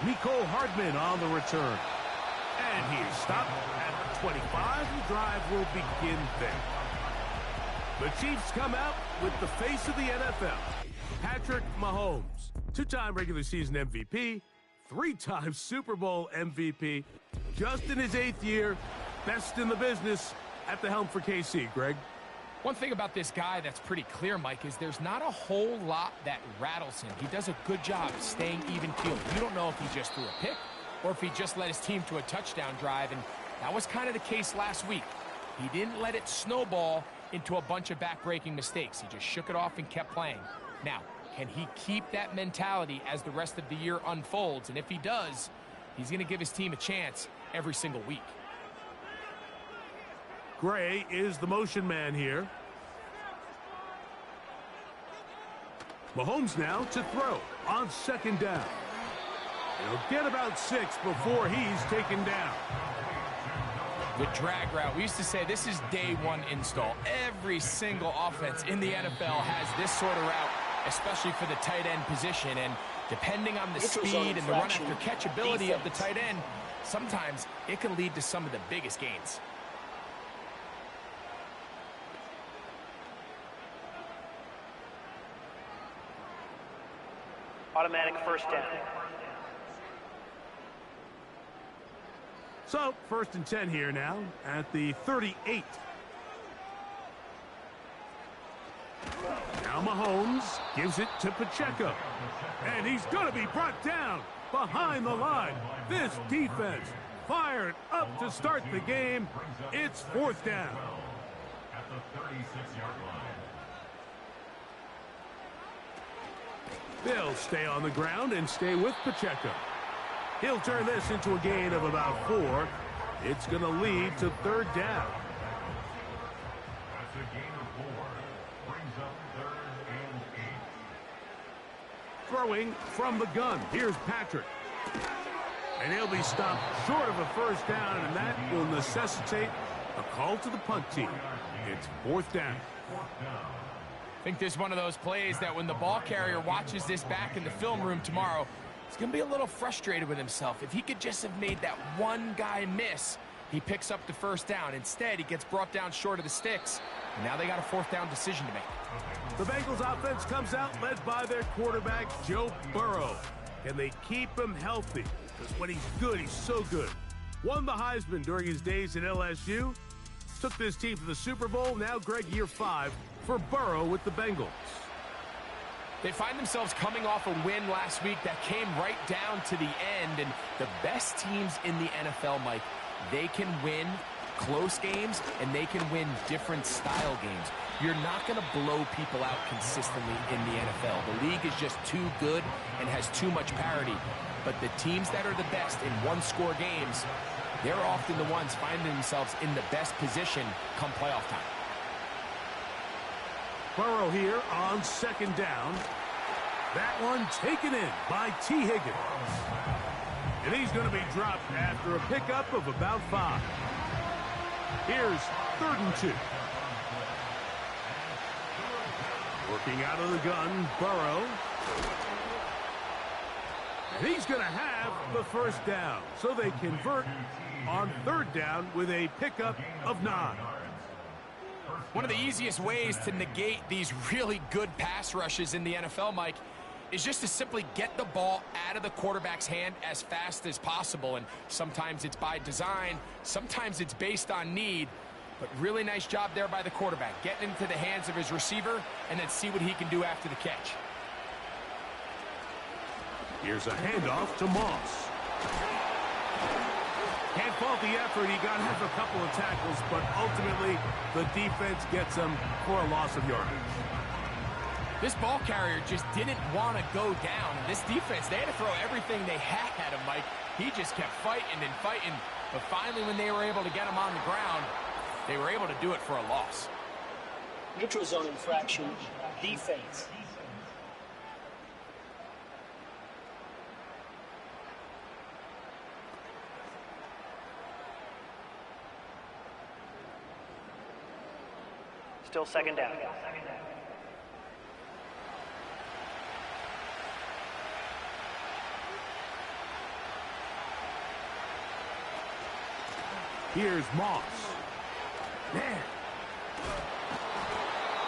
Mecole Hardman on the return. And he is stopped at the 25. The drive will begin there. The Chiefs come out with the face of the NFL, Patrick Mahomes, two-time regular season MVP, three-time Super Bowl MVP, just in his 8th year, best in the business at the helm for KC. Greg? One thing about this guy that's pretty clear, Mike, is there's not a whole lot that rattles him. He does a good job staying even keeled. You don't know if he just threw a pick or if he just led his team to a touchdown drive, and that was kind of the case last week. He didn't let it snowball into a bunch of back-breaking mistakes. He just shook it off and kept playing. Now, can he keep that mentality as the rest of the year unfolds? And if he does, he's going to give his team a chance every single week. Gray is the motion man here. Mahomes now to throw on 2nd down. He'll get about 6 before he's taken down. The drag route. We used to say this is day one install. Every single offense in the NFL has this sort of route, especially for the tight end position. And depending on the speed and the run after catchability of the tight end, sometimes it can lead to some of the biggest gains. Automatic first down. So, 1st and 10 here now at the 38. Now Mahomes gives it to Pacheco. And he's going to be brought down behind the line. This defense fired up to start the game. It's 4th down. At the 36-yard line. They'll stay on the ground and stay with Pacheco. He'll turn this into a gain of about 4. It's going to lead to 3rd down. That's a gain of 4. Brings up 3rd and 8. Throwing from the gun. Here's Patrick. And he'll be stopped short of a 1st down, and that will necessitate a call to the punt team. It's 4th down. I think this is one of those plays that when the ball carrier watches this back in the film room tomorrow, he's going to be a little frustrated with himself. If he could just have made that one guy miss, he picks up the 1st down. Instead, he gets brought down short of the sticks, and now they got a 4th down decision to make. The Bengals offense comes out led by their quarterback, Joe Burrow. Can they keep him healthy? Because when he's good, he's so good. Won the Heisman during his days at LSU. Took this team to the Super Bowl. Now, Greg, year 5 for Burrow with the Bengals. They find themselves coming off a win last week that came right down to the end, and the best teams in the NFL, Mike, they can win close games and they can win different style games. You're not going to blow people out consistently in the NFL. The league is just too good and has too much parity. But the teams that are the best in one-score games, they're often the ones finding themselves in the best position come playoff time. Burrow here on 2nd down. That one taken in by T. Higgins. And he's going to be dropped after a pickup of about 5. Here's 3rd and 2. Working out of the gun, Burrow. And he's going to have the 1st down. So they convert on 3rd down with a pickup of 9. One of the easiest ways to negate these really good pass rushes in the NFL, Mike, is just to simply get the ball out of the quarterback's hand as fast as possible. And sometimes it's by design, sometimes it's based on need. But really nice job there by the quarterback, getting into the hands of his receiver and then see what he can do after the catch. Here's a handoff to Moss. Can't fault the effort. He got him for a couple of tackles, but ultimately the defense gets him for a loss of yardage. This ball carrier just didn't want to go down. This defense, they had to throw everything they had at him, Mike. He just kept fighting and fighting. But finally, when they were able to get him on the ground, they were able to do it for a loss. Neutral zone infraction, defense. Still 2nd down. Here's Moss. Man.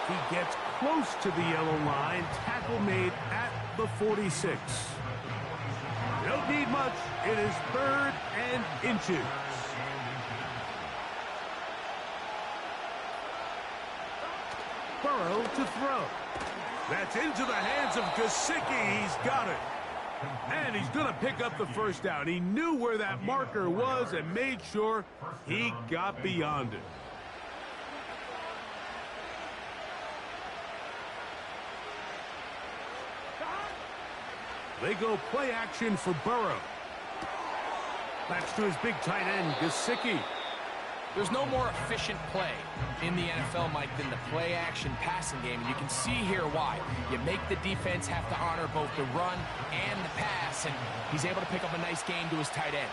He gets close to the yellow line. Tackle made at the 46. Don't need much. It is 3rd and inches. Burrow to throw. That's into the hands of Gesicki. He's got it. And he's going to pick up the first down. He knew where that marker was and made sure he got beyond it. They go play action for Burrow. That's to his big tight end, Gesicki. There's no more efficient play in the NFL, Mike, than the play-action passing game. And you can see here why. You make the defense have to honor both the run and the pass, and he's able to pick up a nice gain to his tight end.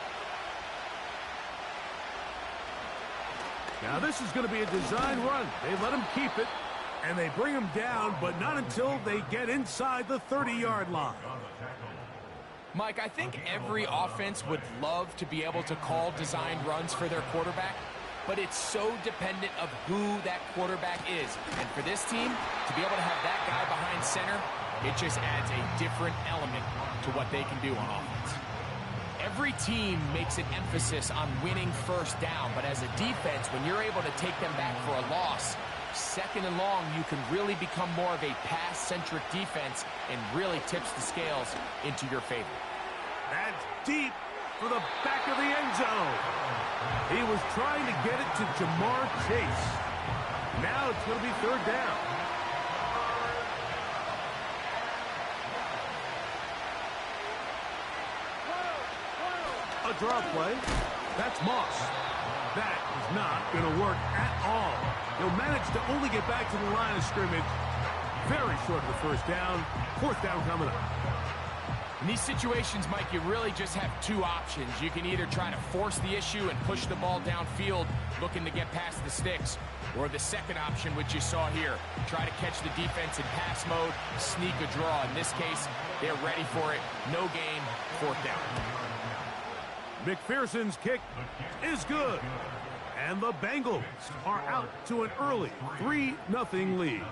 Now this is going to be a design run. They let him keep it, and they bring him down, but not until they get inside the 30-yard line. Mike, I think every offense would love to be able to call designed runs for their quarterback, but it's so dependent of who that quarterback is. And for this team, to be able to have that guy behind center, it just adds a different element to what they can do on offense. Every team makes an emphasis on winning first down, but as a defense, when you're able to take them back for a loss, 2nd and long, you can really become more of a pass-centric defense and really tips the scales into your favor. That's deep for the back of the end zone. He was trying to get it to Jamar Chase. Now it's going to be 3rd down. A draw play. That's Moss. That is not going to work at all. He'll manage to only get back to the line of scrimmage. Very short of the first down. 4th down coming up. In these situations, Mike, you really just have two options. You can either try to force the issue and push the ball downfield, looking to get past the sticks, or the second option, which you saw here, try to catch the defense in pass mode, sneak a draw. In this case, they're ready for it. No gain, 4th down. McPherson's kick is good. And the Bengals are out to an early 3-0 lead.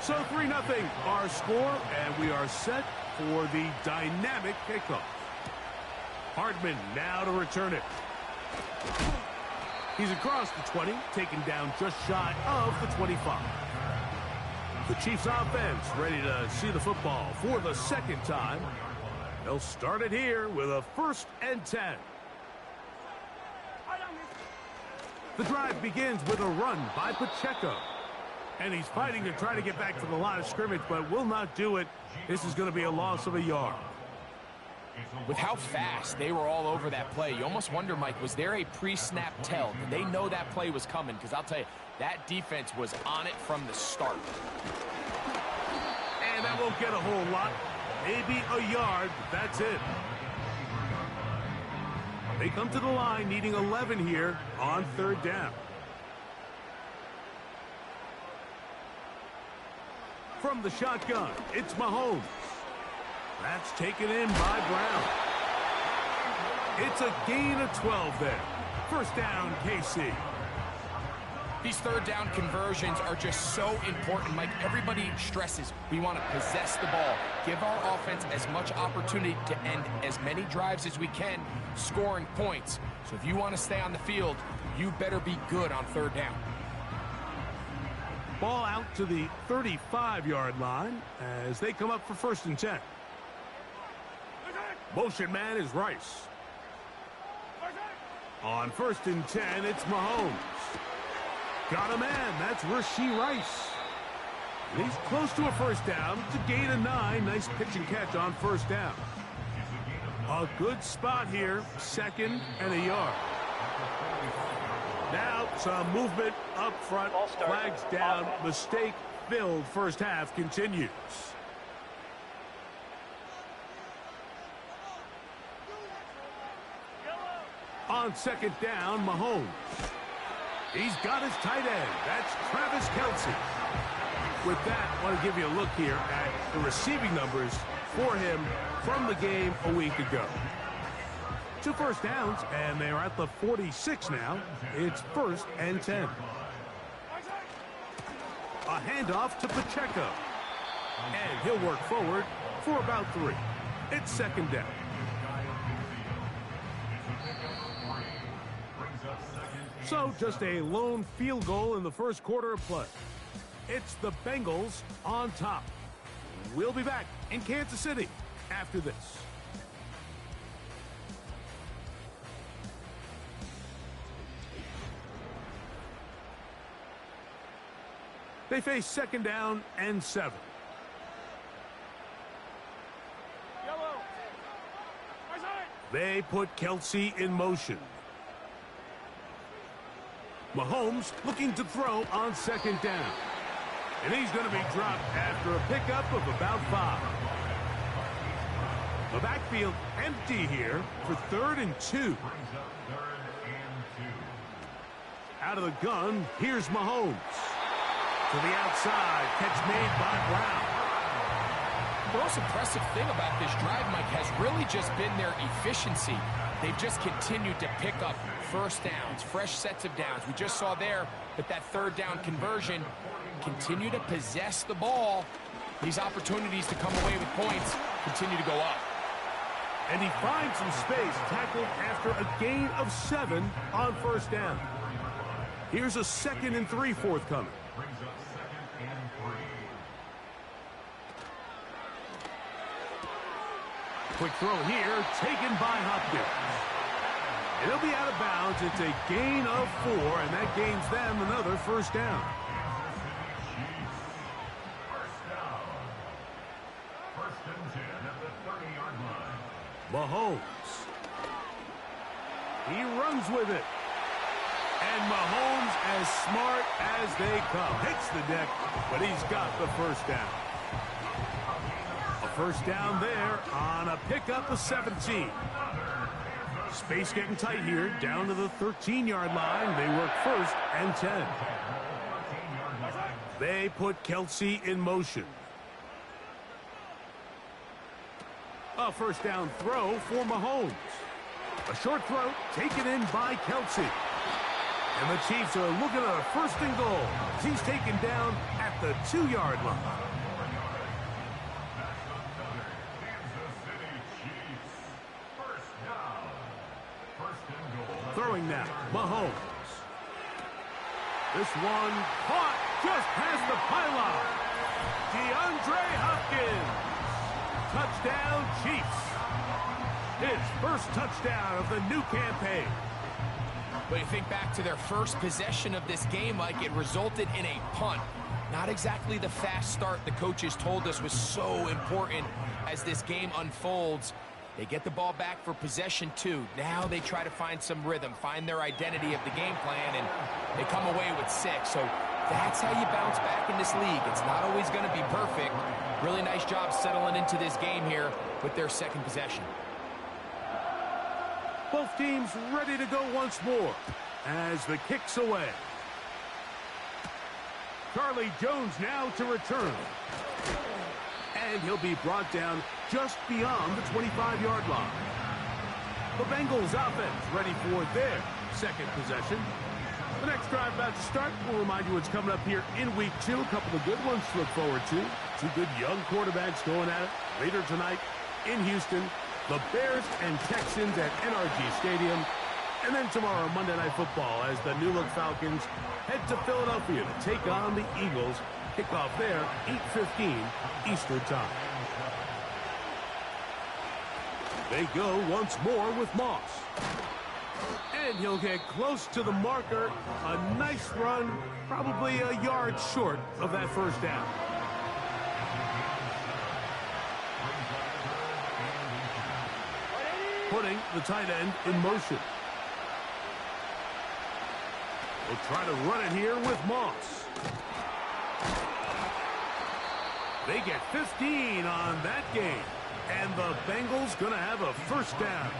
So 3-0 our score, and we are set for the dynamic kickoff. Hardman now to return it. He's across the 20, taken down just shy of the 25. The Chiefs offense ready to see the football for the 2nd time. They'll start it here with a 1st and 10. The drive begins with a run by Pacheco. And he's fighting to try to get back to the line of scrimmage, but will not do it. This is going to be a loss of a yard. With how fast they were all over that play, you almost wonder, Mike, was there a pre-snap tell? Did they know that play was coming? Because I'll tell you, that defense was on it from the start. And that won't get a whole lot. Maybe a yard, but that's it. They come to the line needing 11 here on 3rd down. From the shotgun, it's Mahomes. That's taken in by Brown. It's a gain of 12 there. 1st down, KC. These 3rd down conversions are just so important, Mike. Everybody stresses we want to possess the ball, give our offense as much opportunity to end as many drives as we can, scoring points. So if you want to stay on the field, you better be good on 3rd down. Ball out to the 35-yard line as they come up for 1st and 10. Motion man is Rice. On 1st and 10, it's Mahomes. Got a man. That's Rashee Rice. And he's close to a 1st down. It's a gain of 9. Nice pitch and catch on 1st down. A good spot here. 2nd and a yard. Now some movement up front. Flags down. Mistake-filled first half continues. On 2nd down, Mahomes. He's got his tight end. That's Travis Kelce. With that, I want to give you a look here at the receiving numbers for him from the game a week ago. 2 first downs, and they're at the 46 now. It's 1st and 10. A handoff to Pacheco. And he'll work forward for about 3. It's 2nd down. So just a lone field goal in the first quarter of play. It's the Bengals on top. We'll be back in Kansas City after this. They face 2nd down and 7. They put Kelsey in motion. Mahomes looking to throw on 2nd down. And he's going to be dropped after a pickup of about 5. The backfield empty here for 3rd and 2. Out of the gun, here's Mahomes. To the outside, catch made by Brown. The most impressive thing about this drive, Mike, has really just been their efficiency. They've just continued to pick up first downs, fresh sets of downs. We just saw there that 3rd down conversion, continue to possess the ball. These opportunities to come away with points continue to go up. And he finds some space, tackled after a gain of 7 on 1st down. Here's a 2nd and 3 forthcoming. Quick throw here, taken by Hopkins. And he'll be out of bounds. It's a gain of 4, and that gains them another 1st down. Mahomes. He runs with it. And Mahomes, as smart as they come, hits the deck, but he's got the 1st down. A 1st down there on a pickup of 17. Space getting tight here, down to the 13-yard line. They work 1st and 10. They put Kelsey in motion. A 1st down throw for Mahomes. A short throw taken in by Kelsey. And the Chiefs are looking at a 1st and goal as he's taken down at the 2-yard line. Throwing now, Mahomes. This one caught just past the pylon. DeAndre Hopkins. Touchdown, Chiefs. His 1st touchdown of the new campaign. But you think back to their first possession of this game, like it resulted in a punt. Not exactly the fast start the coaches told us was so important as this game unfolds. They get the ball back for possession 2. Now they try to find some rhythm, find their identity of the game plan, and they come away with 6. So that's how you bounce back in this league. It's not always going to be perfect. Really nice job settling into this game here with their 2nd possession. Both teams ready to go once more as the kick's away. Charlie Jones now to return. And he'll be brought down just beyond the 25-yard line. The Bengals offense ready for their 2nd possession. The next drive about to start. We'll remind you what's coming up here in week 2. A couple of good ones to look forward to. 2 good young quarterbacks going at it later tonight in Houston. The Bears and Texans at NRG Stadium. And then tomorrow, Monday Night Football, as the New Look Falcons head to Philadelphia to take on the Eagles. Kickoff there, 8:15 Eastern Time. They go once more with Moss. And he'll get close to the marker. A nice run, probably a yard short of that 1st down. Putting the tight end in motion. They'll try to run it here with Moss. They get 15 on that game. And the Bengals going to have a 1st down.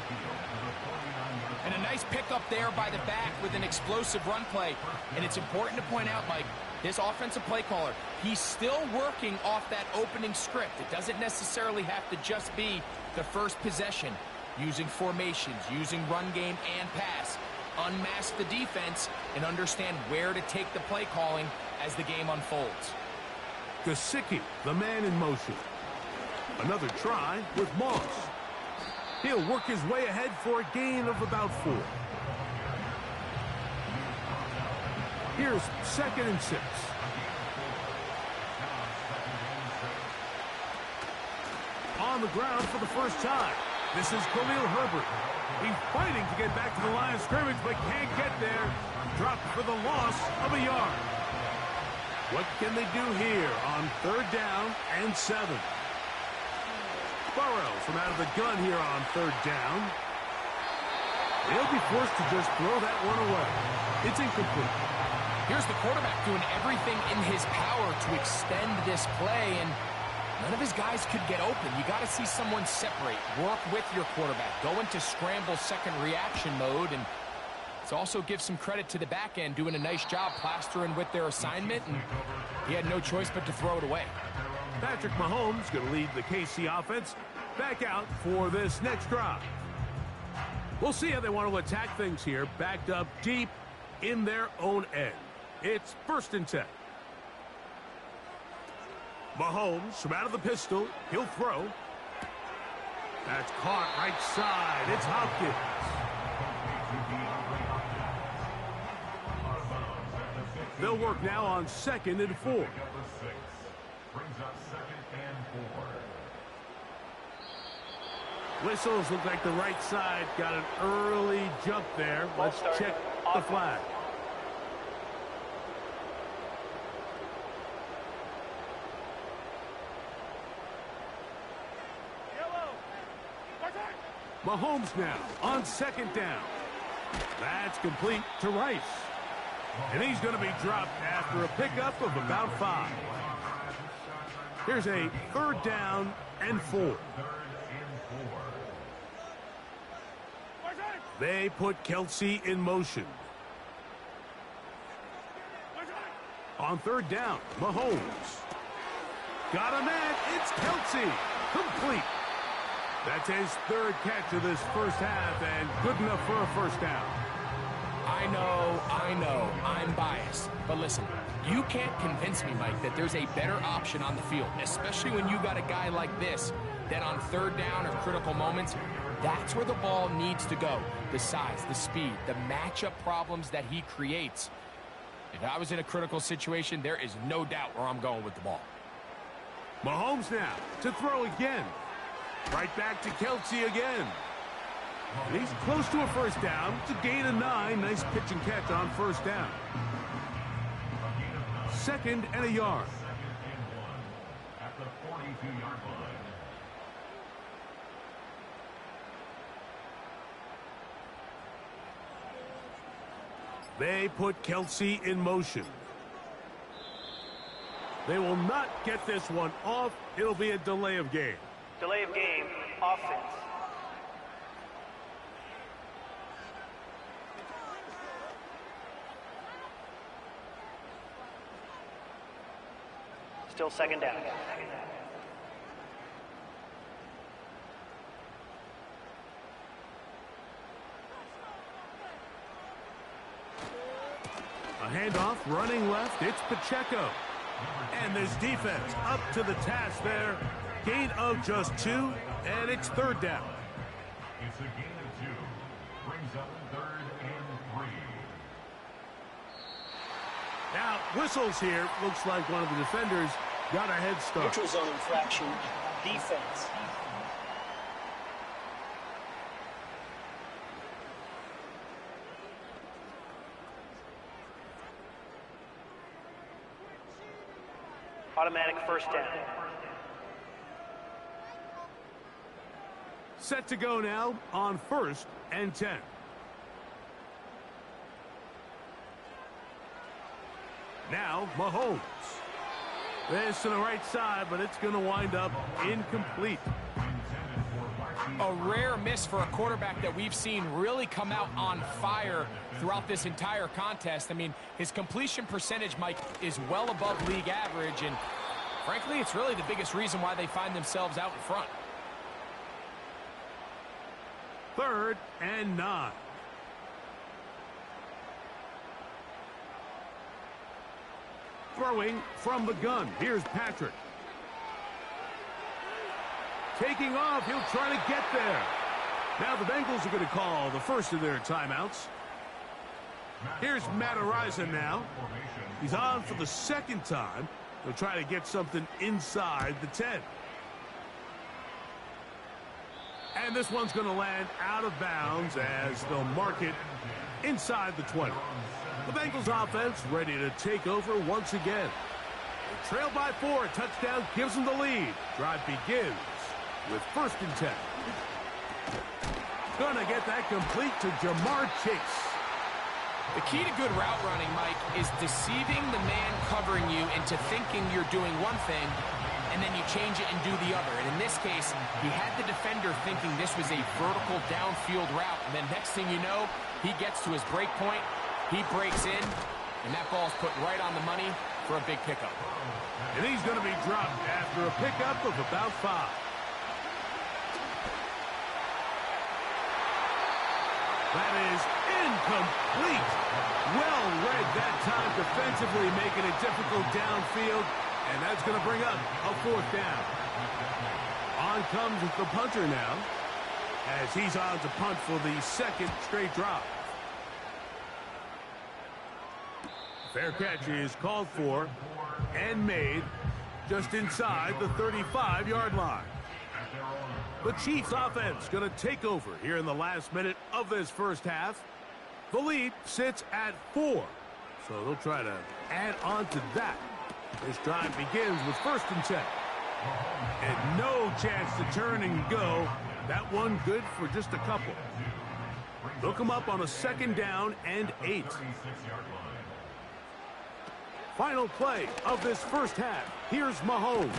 And a nice pickup there by the back with an explosive run play. And it's important to point out, Mike, this offensive play caller, he's still working off that opening script. It doesn't necessarily have to just be the 1st possession. using formations, using run game and pass. Unmask the defense and understand where to take the play calling as the game unfolds. Gesicki, the man in motion. Another try with Moss. He'll work his way ahead for a gain of about 4. Here's 2nd and 6. On the ground for the first time. This is Khalil Herbert. He's fighting to get back to the line of scrimmage, but can't get there. Dropped for the loss of a yard. What can they do here on 3rd down and 7? Burrows from out of the gun here on 3rd down. They'll be forced to just throw that one away. It's incomplete. Here's the quarterback doing everything in his power to extend this play, and none of his guys could get open. You got to see someone separate, work with your quarterback, go into scramble second reaction mode, and it's also give some credit to the back end doing a nice job plastering with their assignment, and he had no choice but to throw it away. Patrick Mahomes going to lead the KC offense back out for this next drive. We'll see how they want to attack things here, backed up deep in their own end. It's 1st and 10. Mahomes from out of the pistol. He'll throw. That's caught right side. It's Hopkins. They'll work now on 2nd and 4. Whistles look like the right side got an early jump there. Let's check the flag. Mahomes now on 2nd down. That's complete to Rice. And he's going to be dropped after a pickup of about 5. Here's a 3rd down and 4. They put Kelce in motion. On 3rd down, Mahomes. Got a man. It's Kelce. Complete. That's his 3rd catch of this first half, and good enough for a 1st down. I know, I'm biased. But listen, you can't convince me, Mike, that there's a better option on the field, especially when you got a guy like this, that on 3rd down or critical moments, that's where the ball needs to go. The size, the speed, the matchup problems that he creates. If I was in a critical situation, there is no doubt where I'm going with the ball. Mahomes now to throw again. Right back to Kelce again. And he's close to a 1st down. It's a gain of 9. Nice pitch and catch on 1st down. 2nd and a yard. At the 42-yard line. They put Kelce in motion. They will not get this one off. It'll be a delay of game. Delay of game, offense. Still 2nd down. A handoff, running left. It's Pacheco. And this defense up to the task there. Gain of just 2, and it's 3rd down. It's a gain of 2. Brings up 3rd and 3. Now, whistles here. Looks like one of the defenders got a head start. Neutral zone infraction, defense. Automatic 1st down. Set to go now on 1st and 10. Now, Mahomes. This to the right side, but it's going to wind up incomplete. A rare miss for a quarterback that we've seen really come out on fire throughout this entire contest. I mean, his completion percentage, Mike, is well above league average, and frankly, it's really the biggest reason why they find themselves out in front. 3rd and 9. Throwing from the gun. Here's Patrick. Taking off. He'll try to get there. Now the Bengals are going to call the first of their timeouts. Here's Matt Araiza now. He's on for the 2nd time. He'll try to get something inside the 10. And this one's going to land out of bounds as they'll mark it inside the 20. The Bengals offense ready to take over once again. They trail by 4. A touchdown gives them the lead. Drive begins with 1st and 10. Gonna get that complete to Jamar Chase. The key to good route running, Mike, is deceiving the man covering you into thinking you're doing one thing, and then you change it and do the other. And in this case, he had the defender thinking this was a vertical downfield route. And then next thing you know, he gets to his break point, he breaks in, and that ball's put right on the money for a big pickup. And he's going to be dropped after a pickup of about 5. That is incomplete. Well read that time defensively, making it difficult downfield. And that's going to bring up a 4th down. On comes the punter now, as he's on to punt for the 2nd straight drive. Fair catch is called for and made just inside the 35-yard line. The Chiefs offense going to take over here in the last minute of this first half. The lead sits at 4, so they'll try to add on to that. This drive begins with 1st and 10. And no chance to turn and go. That one good for just a couple. They'll come up on a 2nd down and 8. Final play of this first half. Here's Mahomes.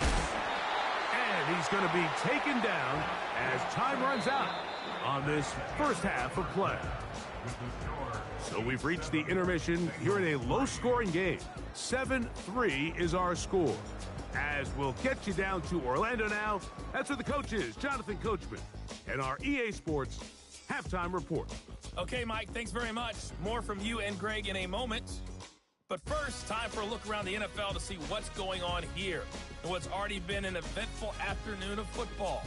And he's going to be taken down as time runs out on this first half of play. So we've reached the intermission here in a low-scoring game. 7-3 is our score. As we'll get you down to Orlando now, that's where the coach is, Jonathan Coachman, and our EA Sports Halftime Report. Okay, Mike, thanks very much. More from you and Greg in a moment. But first, time for a look around the NFL to see what's going on here and what's already been an eventful afternoon of football.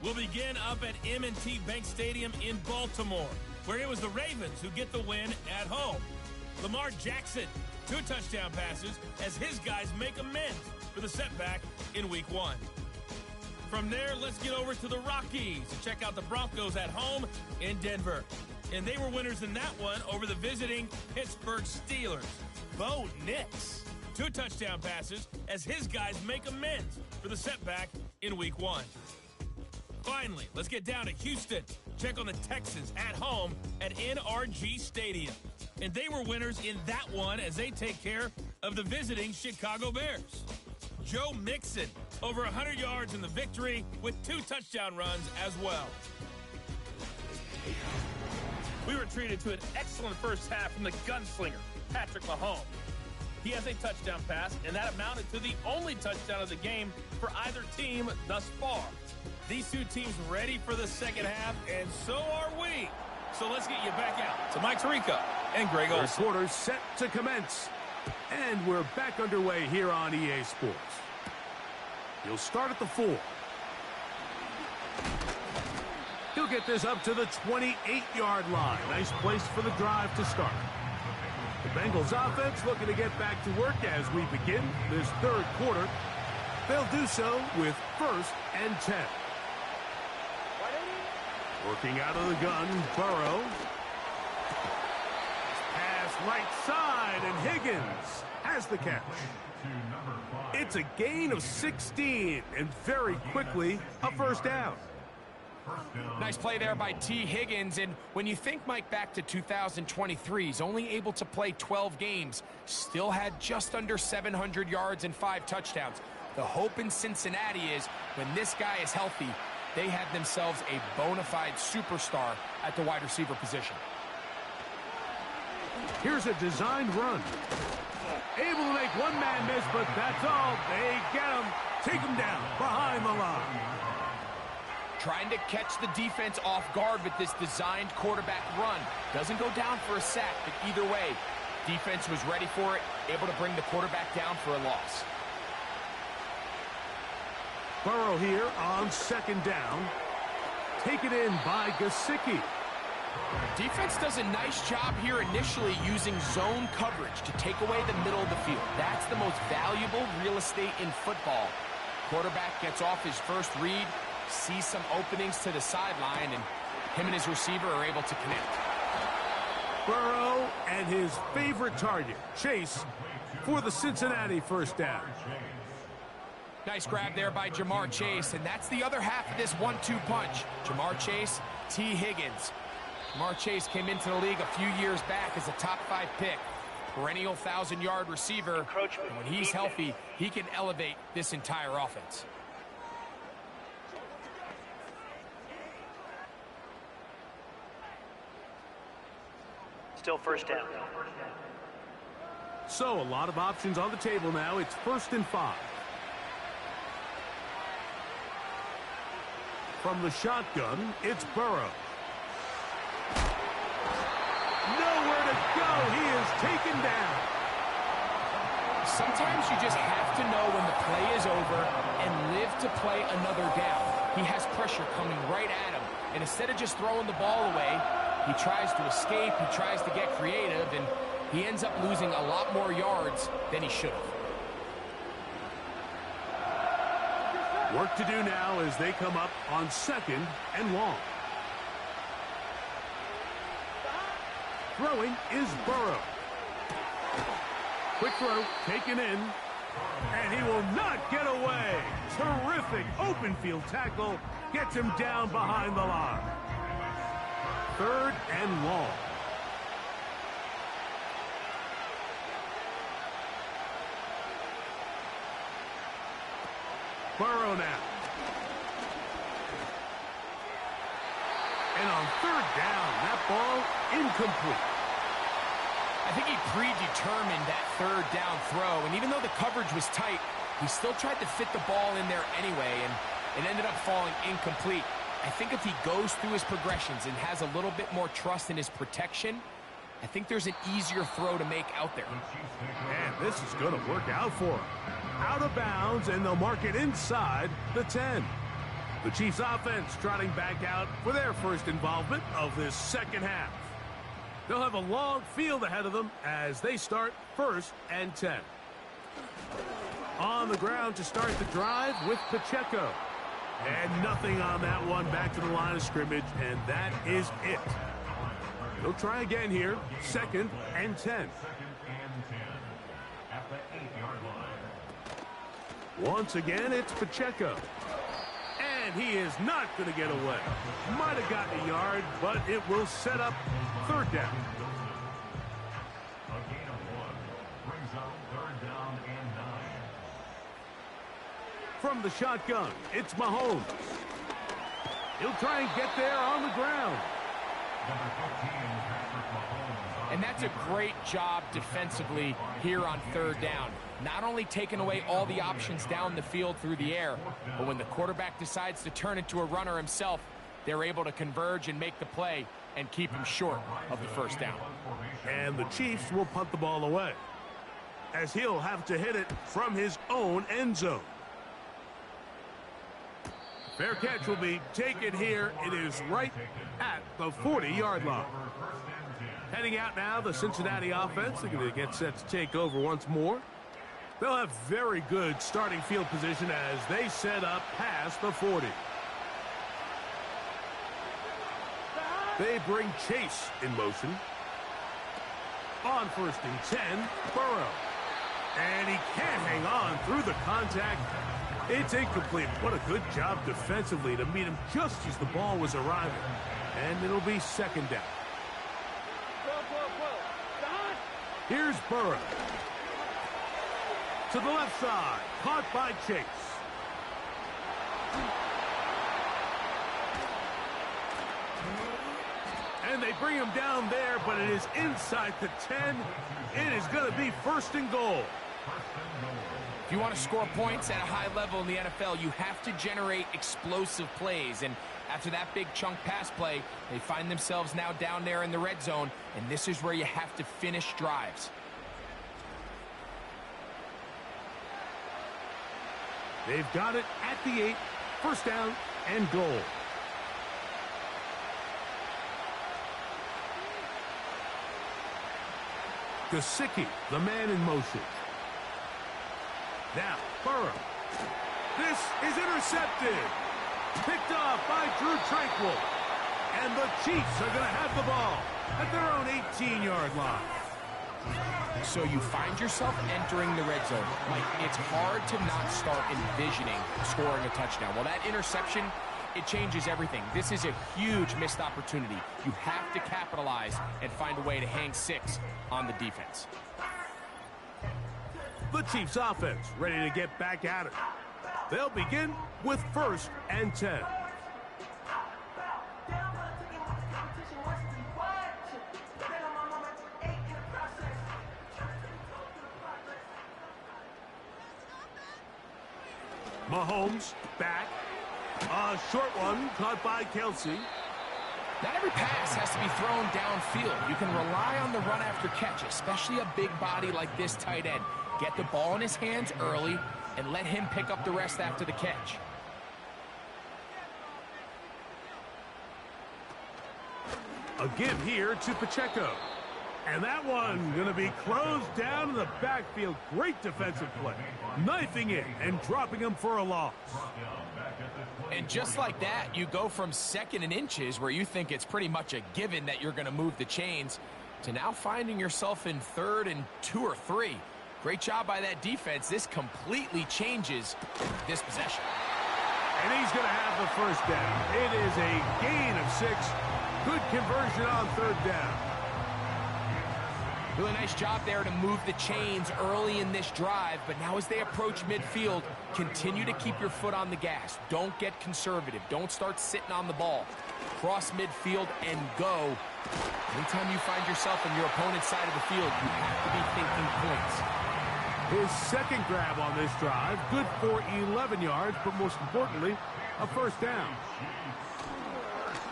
We'll begin up at M&T Bank Stadium in Baltimore, where it was the Ravens who get the win at home. Lamar Jackson, 2 touchdown passes as his guys make amends for the setback in Week 1. From there, let's get over to the Rockies to check out the Broncos at home in Denver. And they were winners in that one over the visiting Pittsburgh Steelers. Bo Nix, 2 touchdown passes as his guys make amends for the setback in Week 1. Finally, let's get down to Houston. Check on the Texans at home at NRG Stadium. And they were winners in that one as they take care of the visiting Chicago Bears. Joe Mixon, over 100 yards in the victory with 2 touchdown runs as well. We were treated to an excellent first half from the gunslinger, Patrick Mahomes. He has a touchdown pass, and that amounted to the only touchdown of the game for either team thus far. These 2 teams ready for the second half, and so are we. So let's get you back out to Mike Tirico and Greg Olsen. First quarter set to commence. And we're back underway here on EA Sports. He'll start at the 4. He'll get this up to the 28-yard line. Nice place for the drive to start. The Bengals offense looking to get back to work as we begin this 3rd quarter. They'll do so with 1st and 10. Working out of the gun, Burrow. Pass right side, and Higgins has the catch. It's a gain of 16, and very quickly, a 1st down. Nice play there by T. Higgins, and when you think, Mike, back to 2023, he's only able to play 12 games, still had just under 700 yards and 5 touchdowns. The hope in Cincinnati is when this guy is healthy, they have themselves a bona fide superstar at the wide receiver position. Here's a designed run. Able to make one man miss, but that's all. They get him, take him down behind the line. trying to catch the defense off guard with this designed quarterback run. Doesn't go down for a sack, but either way, defense was ready for it, able to bring the quarterback down for a loss. Burrow here on second down. Taken in by Gesicki. Defense does a nice job here initially using zone coverage to take away the middle of the field. That's the most valuable real estate in football. Quarterback gets off his first read, sees some openings to the sideline, and him and his receiver are able to connect. Burrow and his favorite target, Chase, for the Cincinnati first down. Nice grab there by Ja'Marr Chase, and that's the other half of this 1-2 punch. Ja'Marr Chase, T. Higgins. Ja'Marr Chase came into the league a few years back as a top 5 pick. Perennial 1,000-yard receiver, and when he's healthy, he can elevate this entire offense. Still first down. So a lot of options on the table now. It's 1st and 5. From the shotgun, it's Burrow. Nowhere to go. He is taken down. Sometimes you just have to know when the play is over and live to play another down. He has pressure coming right at him, and instead of just throwing the ball away, he tries to escape, he tries to get creative, and he ends up losing a lot more yards than he should have. Work to do now as they come up on 2nd and long. Throwing is Burrow. Quick throw, taken in, and he will not get away. Terrific open field tackle gets him down behind the line. 3rd and long. Burrow now. And on 3rd down, that ball incomplete. I think he predetermined that 3rd down throw, and even though the coverage was tight, he still tried to fit the ball in there anyway, and it ended up falling incomplete. I think if he goes through his progressions and has a little bit more trust in his protection, I think there's an easier throw to make out there. And this is going to work out for him. Out of bounds, and they'll mark it inside the 10. The Chiefs offense trotting back out for their first involvement of this second half. They'll have a long field ahead of them as they start 1st and 10. On the ground to start the drive with Pacheco. And nothing on that one, back to the line of scrimmage, and that is it. They'll try again here, 2nd and 10. At the 8-yard line. Once again, it's Pacheco. And he is not going to get away. Might have gotten a yard, but it will set up 3rd down. A gain of 1 brings up 3rd down and 9. From the shotgun, it's Mahomes. He'll try and get there on the ground. Number 15, Patrick Mahomes. And that's a great job defensively here on 3rd down. Not only taking away all the options down the field through the air, but when the quarterback decides to turn into a runner himself, they're able to converge and make the play and keep him short of the 1st down. And the Chiefs will punt the ball away, as he'll have to hit it from his own end zone. Fair catch will be taken here. It is right at the 40-yard line. Heading out now, the Cincinnati offense. They're going to get set to take over once more. They'll have very good starting field position as they set up past the 40. They bring Chase in motion. On 1st and 10, Burrow. And he can't hang on through the contact. It's incomplete. What a good job defensively to meet him just as the ball was arriving. And it'll be 2nd down. Here's Burrow. To the left side. Caught by Chase. And they bring him down there, but it is inside the 10. It is going to be 1st and goal. If you want to score points at a high level in the NFL, you have to generate explosive plays. And after that big chunk pass play, they find themselves now down there in the red zone, and this is where you have to finish drives. They've got it at the 8, first down and goal. Gesicki, the man in motion. Now, Burrow. This is intercepted. Picked off by Drew Tranquill. And the Chiefs are going to have the ball at their own 18-yard line. So you find yourself entering the red zone. Like, it's hard to not start envisioning scoring a touchdown. Well, that interception, it changes everything. This is a huge missed opportunity. You have to capitalize and find a way to hang 6 on the defense. The Chiefs offense ready to get back at it. They'll begin with 1st and 10. Mahomes back. A short one caught by Kelce. Not every pass has to be thrown downfield. You can rely on the run after catch, especially a big body like this tight end. Get the ball in his hands early and let him pick up the rest after the catch. A give here to Pacheco. And that one going to be closed down in the backfield. Great defensive play. Knifing it and dropping him for a loss. And just like that, you go from 2nd and inches, where you think it's pretty much a given that you're going to move the chains, to now finding yourself in 3rd and 2 or 3. Great job by that defense. This completely changes this possession. And he's going to have the first down. It is a gain of 6. Good conversion on 3rd down. Really nice job there to move the chains early in this drive, but now as they approach midfield, continue to keep your foot on the gas. Don't get conservative. Don't start sitting on the ball. Cross midfield and go. Anytime you find yourself on your opponent's side of the field, you have to be thinking points. His 2nd grab on this drive, good for 11 yards, but most importantly, a first down.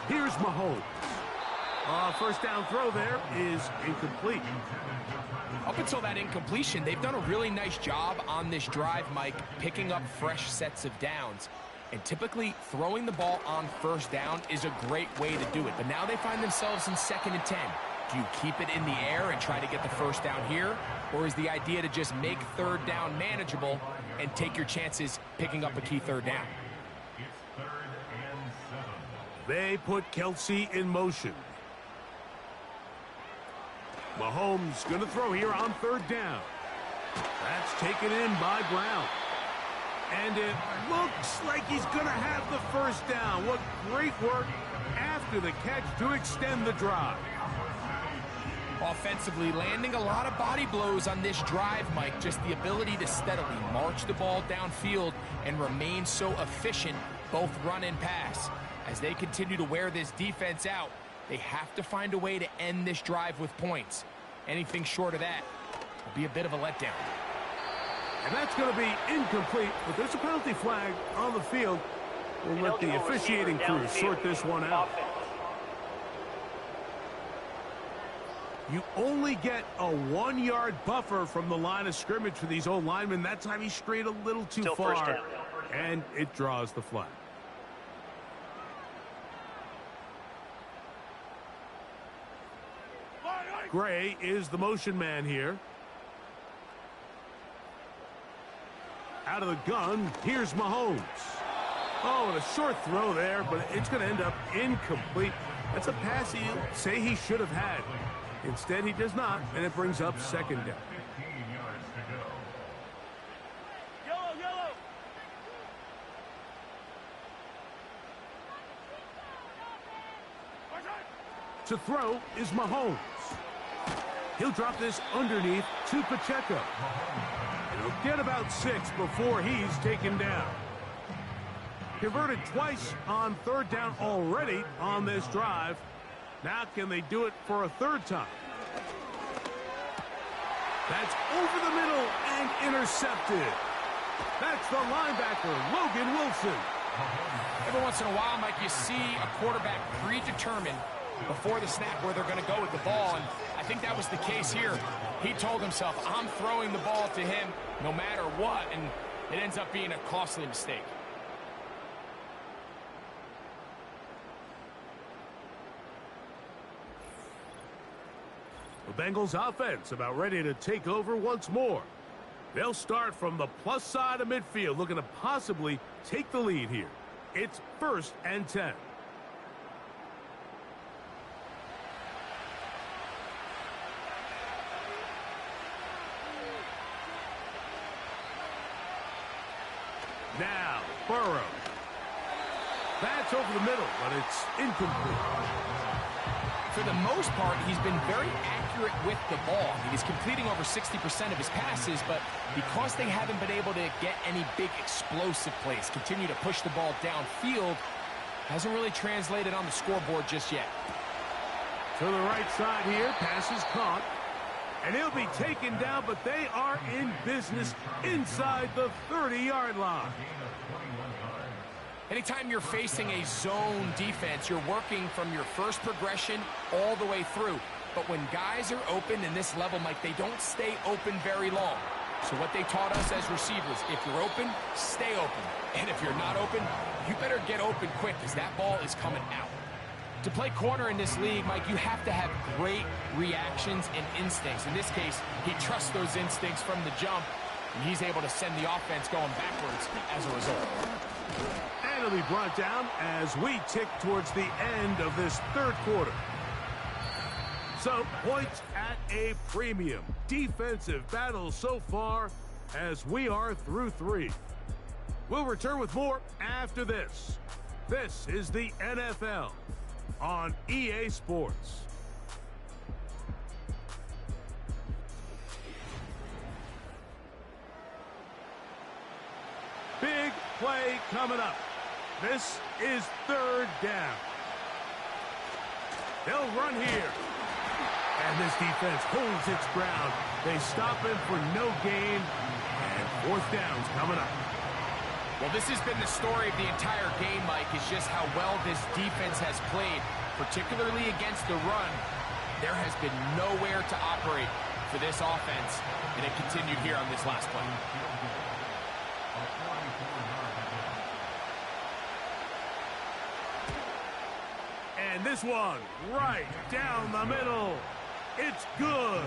Here's Mahomes. First down throw there is incomplete. Up until that incompletion, they've done a really nice job on this drive, Mike, picking up fresh sets of downs. And typically, throwing the ball on first down is a great way to do it. But now they find themselves in 2nd and 10. Do you keep it in the air and try to get the first down here? Or is the idea to just make 3rd down manageable and take your chances picking up a key 3rd down? It's 3rd and 7. They put Kelce in motion. Mahomes going to throw here on 3rd down. That's taken in by Brown. And it looks like he's going to have the first down. What great work after the catch to extend the drive. Offensively, landing a lot of body blows on this drive, Mike. Just the ability to steadily march the ball downfield and remain so efficient, both run and pass. As they continue to wear this defense out, they have to find a way to end this drive with points. Anything short of that will be a bit of a letdown. And that's going to be incomplete, but there's a penalty flag on the field. We'll let the officiating crew sort this one out. You only get a 1-yard buffer from the line of scrimmage for these old linemen. That time he strayed a little too far, and it draws the flag. Gray is the motion man here. Out of the gun, here's Mahomes. Oh, and a short throw there, but it's going to end up incomplete. That's a pass he'll say he should have had. Instead, he does not, and it brings up 2nd down. 15 yards to go. To throw is Mahomes. He'll drop this underneath to Pacheco. He'll get about 6 before he's taken down. Converted twice on 3rd down already on this drive. Now can they do it for a 3rd time? That's over the middle and intercepted. That's the linebacker, Logan Wilson. Every once in a while, Mike, you see a quarterback predetermined before the snap where they're going to go with the ball, and I think that was the case here. He told himself, I'm throwing the ball to him no matter what, and it ends up being a costly mistake. The Bengals offense about ready to take over once more. They'll start from the plus side of midfield, looking to possibly take the lead here. It's 1st and 10. Now, Burrow. That's over the middle, but it's incomplete. For the most part, he's been very accurate with the ball. He's completing over 60% of his passes, but because they haven't been able to get any big explosive plays, continue to push the ball downfield, hasn't really translated on the scoreboard just yet. To the right side here, pass is caught. And he'll be taken down, but they are in business inside the 30-yard line. Anytime you're facing a zone defense, you're working from your first progression all the way through. But when guys are open in this level, Mike, they don't stay open very long. So what they taught us as receivers, if you're open, stay open. And if you're not open, you better get open quick because that ball is coming out. To play corner in this league, Mike, you have to have great reactions and instincts. In this case, he trusts those instincts from the jump, and he's able to send the offense going backwards as a result. And it'll be brought down as we tick towards the end of this 3rd quarter. So, points at a premium. Defensive battle so far as we are through 3. We'll return with more after this. This is the NFL on EA Sports. Big play coming up. This is 3rd down. They'll run here. And this defense holds its ground. They stop him for no gain. And 4th down's coming up. Well, this has been the story of the entire game, Mike, is just how well this defense has played, particularly against the run. There has been nowhere to operate for this offense, and it continued here on this last play. And this one right down the middle. It's good.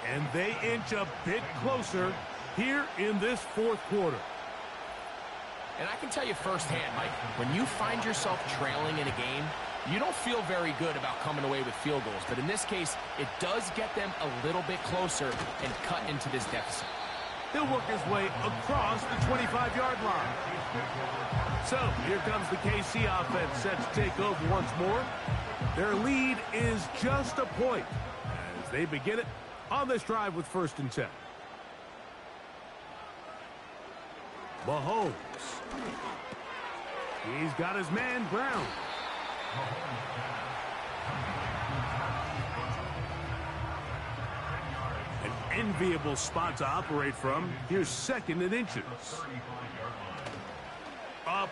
And they inch a bit closer here in this 4th quarter. And I can tell you firsthand, Mike, when you find yourself trailing in a game, you don't feel very good about coming away with field goals. But in this case, it does get them a little bit closer and cut into this deficit. He'll work his way across the 25-yard line. So here comes the KC offense set to take over once more. Their lead is just a point as they begin it on this drive with 1st and 10. Mahomes. He's got his man Brown. An enviable spot to operate from. Here's 2nd and inches.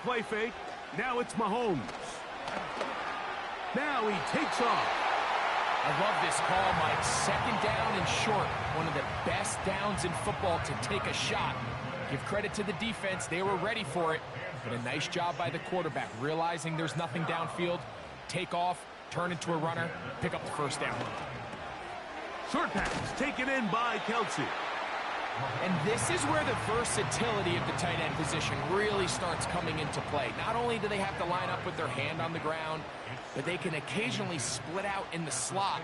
Play fake. Now it's Mahomes. Now he takes off. I love this call, Mike. 2nd down and short. One of the best downs in football to take a shot. Give credit to the defense. They were ready for it. But a nice job by the quarterback, realizing there's nothing downfield. Take off, turn into a runner, pick up the 1st down. Short pass taken in by Kelsey. And this is where the versatility of the tight end position really starts coming into play. Not only do they have to line up with their hand on the ground, but they can occasionally split out in the slot.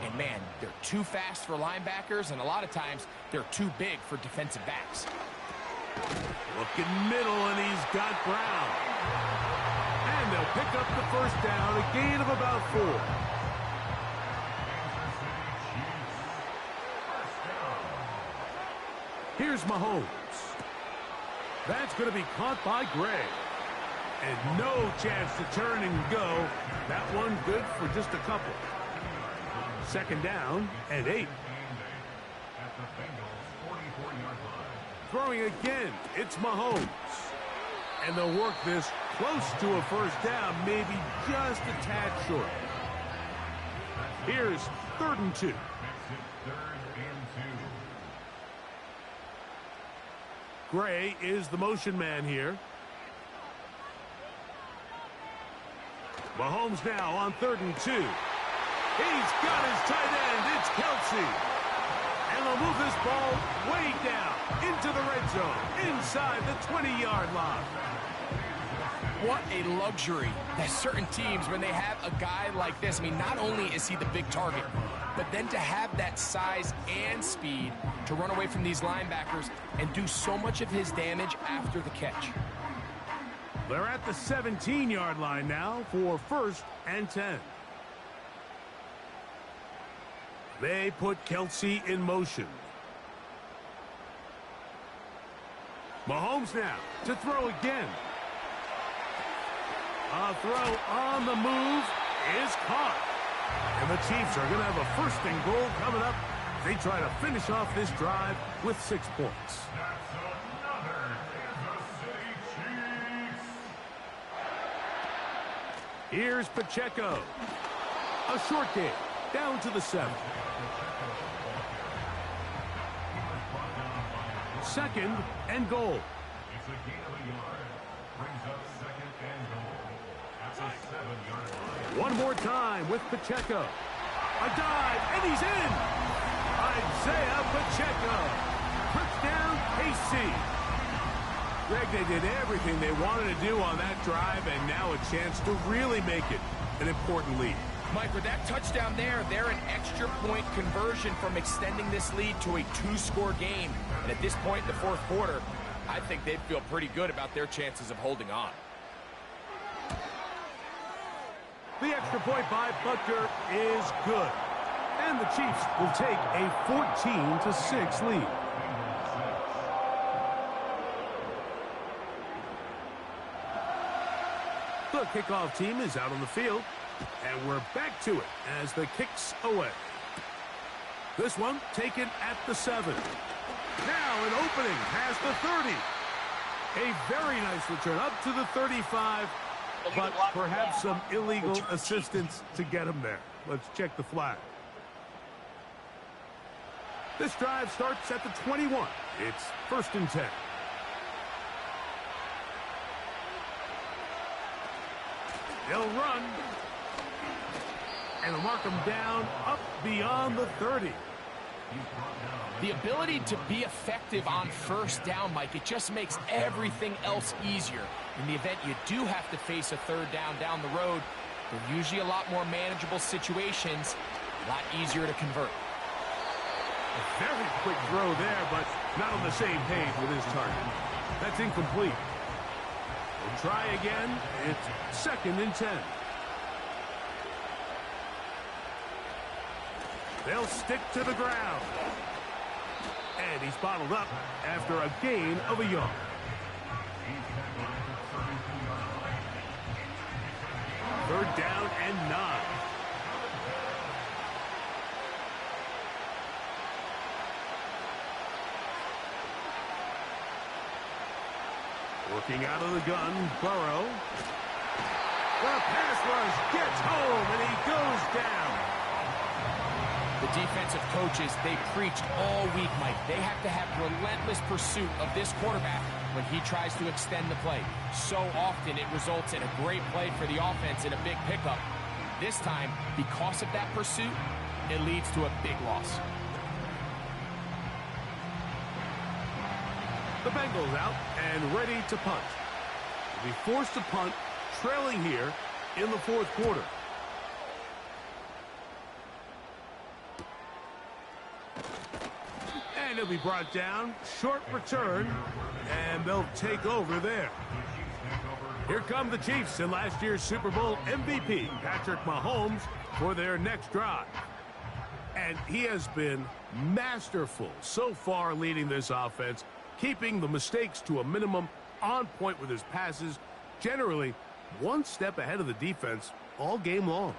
And man, they're too fast for linebackers, and a lot of times they're too big for defensive backs. Looking middle, and he's got Brown. And they'll pick up the 1st down, a gain of about 4. Here's Mahomes. That's going to be caught by Gray. And no chance to turn and go. That one good for just a couple. 2nd down and 8. Throwing again, it's Mahomes. And they'll work this close to a first down, maybe just a tad short. Here's 3rd and 2. Gray is the motion man here. Mahomes now on 3rd and 2. He's got his tight end. It's Kelsey. And they'll move this ball way down into the red zone, inside the 20-yard line. What a luxury that certain teams, when they have a guy like this, I mean, not only is he the big target, but then to have that size and speed to run away from these linebackers and do so much of his damage after the catch. They're at the 17-yard line now for 1st and 10. They put Kelsey in motion. Mahomes now to throw again. A throw on the move is caught. And the Chiefs are going to have a 1st and goal coming up. They try to finish off this drive with 6 points. That's another Kansas City Chiefs. Here's Pacheco. A short game, down to the 7. 2nd and goal. It's a gain of a yard. Brings up 2nd and goal. At the 7-yard line. One more time with Pacheco. A dive, and he's in. Isaiah Pacheco. Touchdown, KC. Greg, they did everything they wanted to do on that drive, and now a chance to really make it an important lead. Mike, with that touchdown there, they're an extra point conversion from extending this lead to a 2-score game. And at this point in the 4th quarter, I think they'd feel pretty good about their chances of holding on. The extra point by Butker is good. And the Chiefs will take a 14-6 lead. The kickoff team is out on the field. And we're back to it as the kick's away. This one taken at the 7. Now an opening past the 30. A very nice return up to the 35, but perhaps some illegal assistance to get him there. Let's check the flag. This drive starts at the 21. It's 1st and 10. They'll run. And they'll mark them down up beyond the 30. The ability to be effective on 1st down, Mike, it just makes everything else easier. In the event you do have to face a 3rd down the road, they're usually a lot more manageable situations, a lot easier to convert. A very quick throw there, but not on the same page with his target. That's incomplete. We'll try again. It's 2nd and 10. They'll stick to the ground. And he's bottled up after a gain of a yard. 3rd down and 9. Working out of the gun, Burrow. The pass rush gets home, and he goes down. The defensive coaches, they preached all week, Mike. They have to have relentless pursuit of this quarterback when he tries to extend the play. So often it results in a great play for the offense and a big pickup. This time, because of that pursuit, it leads to a big loss. The Bengals out and ready to punt. They'll be forced to punt, trailing here in the 4th quarter. And he'll be brought down. Short return. And they'll take over there. Here come the Chiefs and last year's Super Bowl MVP, Patrick Mahomes, for their next drive. And he has been masterful so far leading this offense, keeping the mistakes to a minimum, on point with his passes, generally one step ahead of the defense all game long.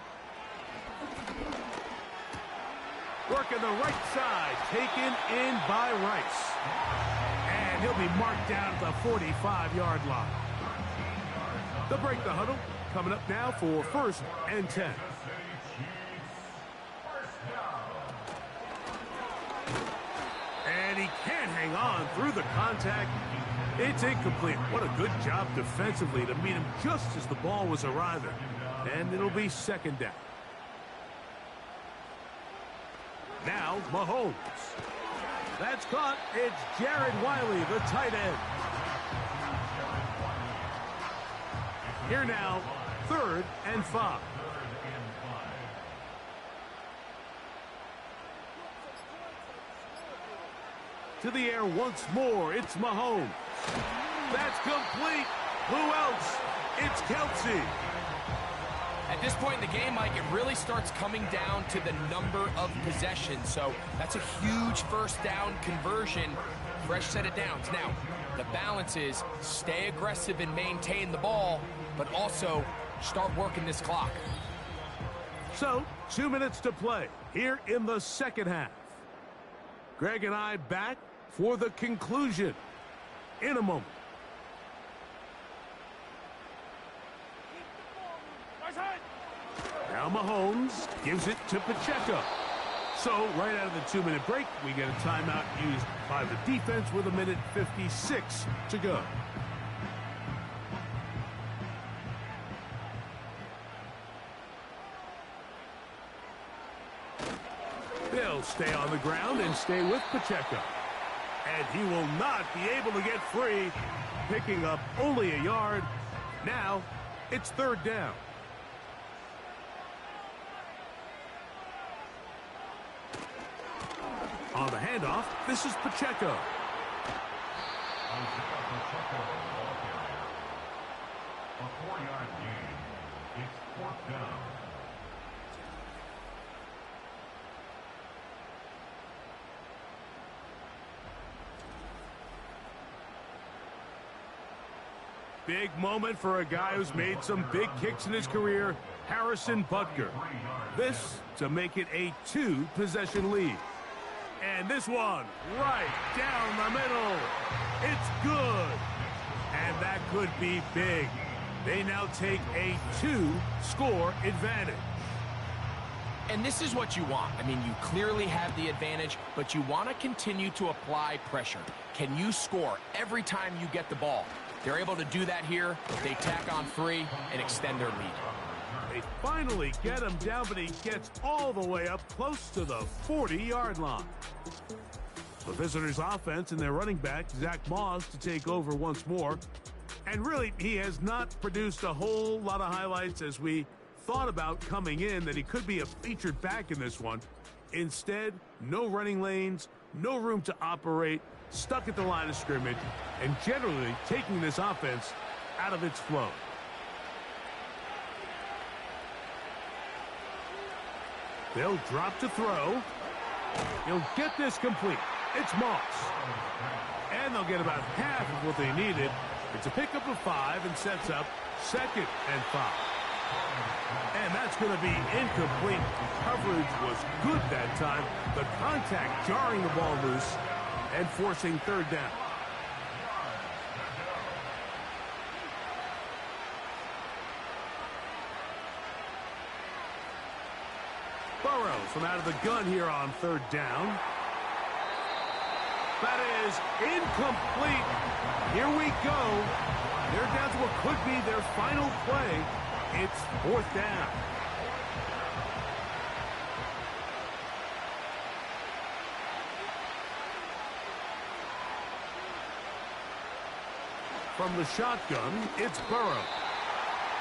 Working the right side, taken in by Rice. And and he'll be marked down at the 45-yard line. They'll break the huddle. Coming up now for 1st and 10. And he can't hang on through the contact. It's incomplete. What a good job defensively to meet him just as the ball was arriving. And it'll be 2nd down. Now, Mahomes. That's caught. It's Jared Wiley, the tight end. Here now, 3rd and 5. To the air once more. It's Mahomes. That's complete. Who else? It's Kelce. At this point in the game, Mike, it really starts coming down to the number of possessions. So that's a huge 1st down conversion. Fresh set of downs. Now, the balance is stay aggressive and maintain the ball, but also start working this clock. So, 2 minutes to play here in the 2nd half. Greg and I back for the conclusion in a moment. Now Mahomes gives it to Pacheco. So, right out of the 2-minute break, we get a timeout used by the defense with 1:56 to go. They'll stay on the ground and stay with Pacheco. And he will not be able to get free, picking up only a yard. Now, it's 3rd down. On the handoff, this is Pacheco. A 4-yard gain. It's 4th down. Big moment for a guy who's made some big kicks in his career, Harrison Butker. This to make it a 2-possession lead. And this one, right down the middle. It's good. And that could be big. They now take a 2-score advantage. And this is what you want. I mean, you clearly have the advantage, but you want to continue to apply pressure. Can you score every time you get the ball? They're able to do that here. They tack on 3 and extend their lead. They finally get him down, but he gets all the way up close to the 40-yard line. The visitors' offense and their running back, Zach Moss, to take over once more. And really, he has not produced a whole lot of highlights as we thought about coming in that he could be a featured back in this one. Instead, no running lanes, no room to operate, stuck at the line of scrimmage, and generally taking this offense out of its flow. They'll drop to throw. He'll get this complete. It's Moss. And they'll get about half of what they needed. It's a pickup of 5 and sets up 2nd and 5. And that's going to be incomplete. Coverage was good that time. The contact jarring the ball loose and forcing 3rd down. Burrow from out of the gun here on 3rd down. That is incomplete. Here we go. They're down to what could be their final play. It's 4th down. From the shotgun, it's Burrow.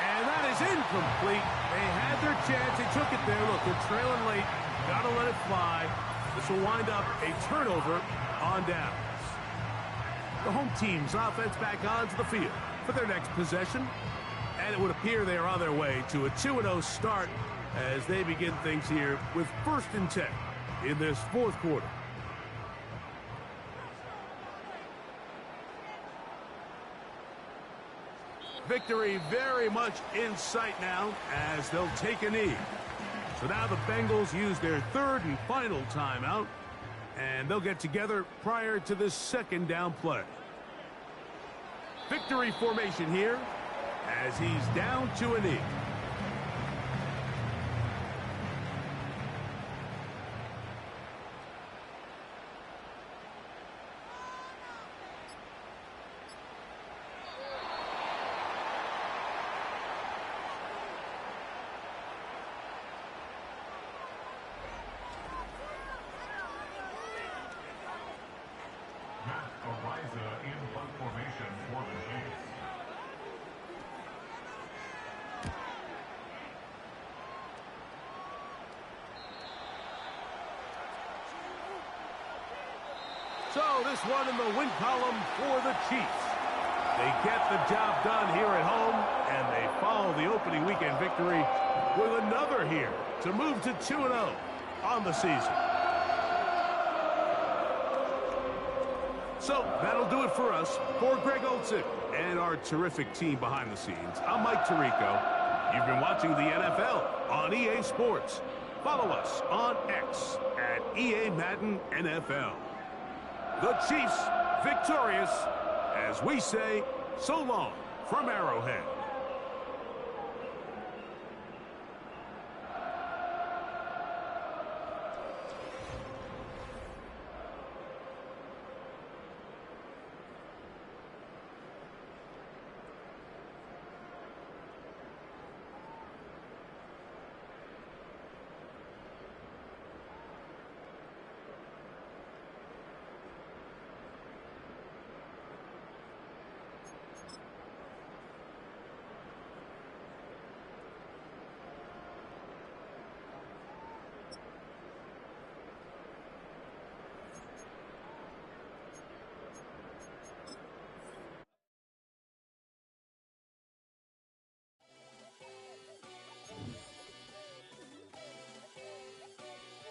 And that is incomplete. They had their chance. They took it there. Look, they're trailing late. Got to let it fly. This will wind up a turnover on downs. The home team's offense back onto the field for their next possession. And it would appear they are on their way to a 2-0 start as they begin things here with 1st and 10 in this 4th quarter. Victory very much in sight now as they'll take a knee. So now the Bengals use their 3rd and final timeout, and they'll get together prior to this 2nd down play. Victory formation here as he's down to a knee. Matt Ariza in punt formation for the Chiefs. So this one in the win column for the Chiefs. They get the job done here at home, and they follow the opening weekend victory with another here to move to 2-0 on the season. So that'll do it for us. For Greg Olsen and our terrific team behind the scenes, I'm Mike Tirico. You've been watching the NFL on EA Sports. Follow us on X at EA Madden NFL. The Chiefs victorious as we say so long from Arrowhead.